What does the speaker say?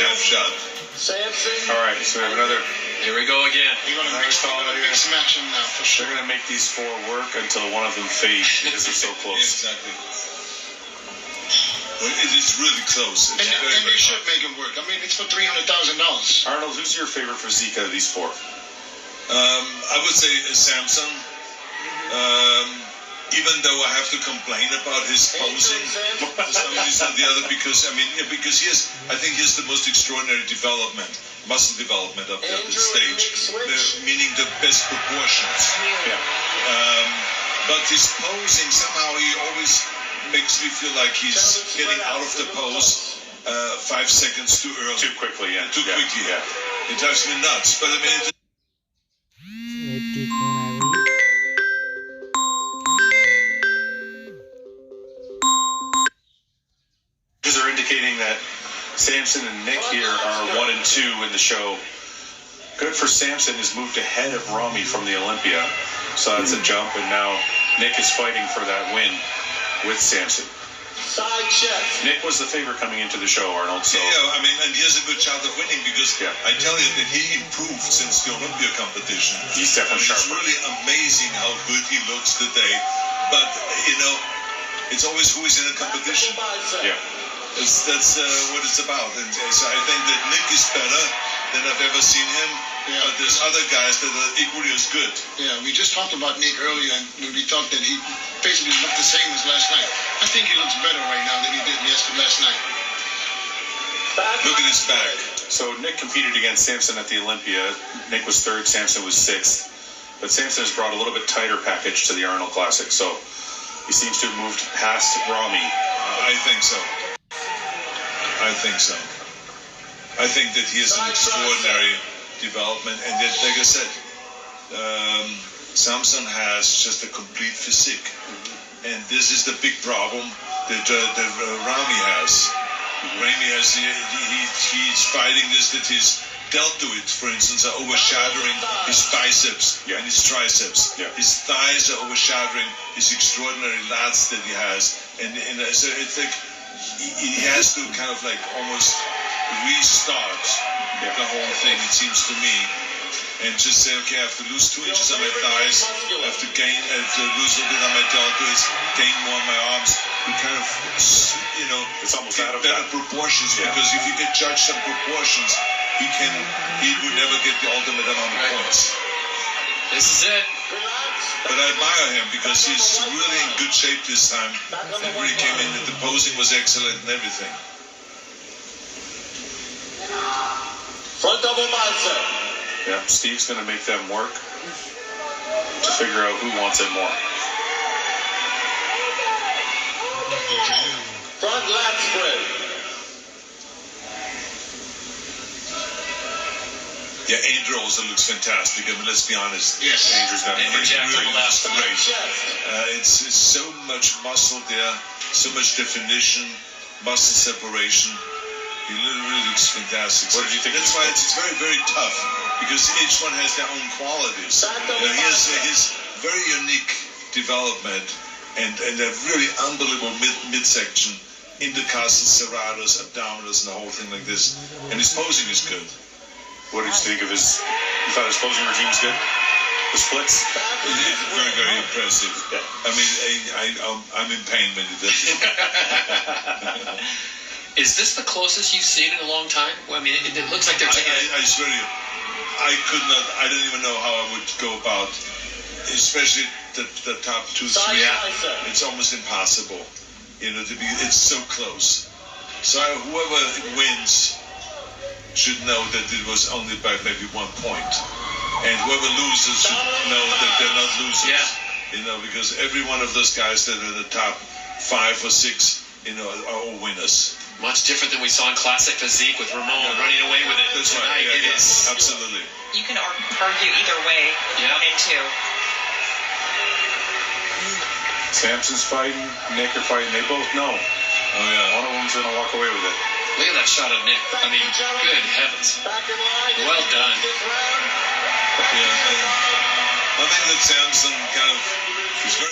half shot. All right, so we have another. Here we go again. You're going to mix some action now, for sure. They're going to make these four work until one of them fades because they're so close. Exactly. Well, it is really close. And they should make it work. I mean, it's for $300,000. Arnold, who's your favorite physique out of these four? I would say Samson. Even though I have to complain about his posing for some reason or the other, because I think he has the most extraordinary muscle development up there at the stage, meaning the best proportions. Yeah. But his posing, somehow he always makes me feel like he's getting out of the pose 5 seconds too early. Too quickly, yeah. Too quickly, yeah. It drives me nuts. But I mean, are indicating that Samson and Nick here are 1 and 2 in the show. Good for Samson, has moved ahead of Ramy from the Olympia, so that's a jump, and now Nick is fighting for that win with Samson. Nick was the favorite coming into the show, Arnold. So yeah, I mean, and he has a good chance of winning because I tell you that he improved since the Olympia competition. He's definitely sharper. It's really amazing how good he looks today. But it's always who is in a competition. Yeah. That's what it's about. And so I think that Nick is better than I've ever seen him. Yeah. But there's other guys that are equally as good. Yeah, we just talked about Nick earlier, and we thought that he basically looked the same as last night. I think he looks better right now than he did last night. Look at his back. So Nick competed against Samson at the Olympia. Nick was 3rd, Samson was 6th. But Samson has brought a little bit tighter package to the Arnold Classic, so he seems to have moved past Ramy. I think so. I think that he has an extraordinary development, and that, like I said, Samson has just a complete physique, and this is the big problem that Ramy has. Ramy has he's fighting this, that his deltoids, for instance, are overshadowing his biceps and his triceps. Yeah. His thighs are overshadowing his extraordinary lats that he has, and so it's like he has to kind of like almost restart the whole thing, it seems to me, and just say, okay, I have to lose 2 inches on my thighs, I have to lose a bit on my deltoids, gain more on my arms, and kind of, it's almost get out of better proportions, because if you get judged on proportions, he would never get the ultimate amount of points. This is it. But I admire him because he's really in good shape this time. And really came in, the posing was excellent and everything. Front double bicep. Yeah, Steve's going to make them work to figure out who wants it more. Front lat spread. Yeah, Andrew also looks fantastic. I mean, let's be honest. Yes. Andrew's got Andrew really looks great. Chest. It's so much muscle there, so much definition, muscle separation. He really looks fantastic. What did you think? That's why it's very, very tough, because each one has their own qualities. He has his very unique development and a really unbelievable midsection, intercostal, serratus, abdominals, and the whole thing like this. And his posing is good. What did you think of his? You thought his posing regime was good? The splits? Very, very impressive. Yeah. I mean, I'm in pain when he does it. Is this the closest you've seen in a long time? Well, I mean, it looks like they're taking it. I swear to you, I don't even know how I would go about, especially the top 2, 3. It's almost impossible, it's so close. So whoever wins should know that it was only by maybe 1 point. And whoever loses should know that they're not losers. Yeah. Because every one of those guys that are in the top 5 or 6, are all winners. Much different than we saw in classic physique with Ramon running away with it. That's tonight. right. It is Absolutely. You can argue either way. Yeah. 1 and 2. Samson's fighting, Nick are fighting. They both know. Oh yeah. One of them's going to walk away with it. Look at that shot of Nick. I mean, good heavens. Well done. Yeah. I think that Samson kind of is very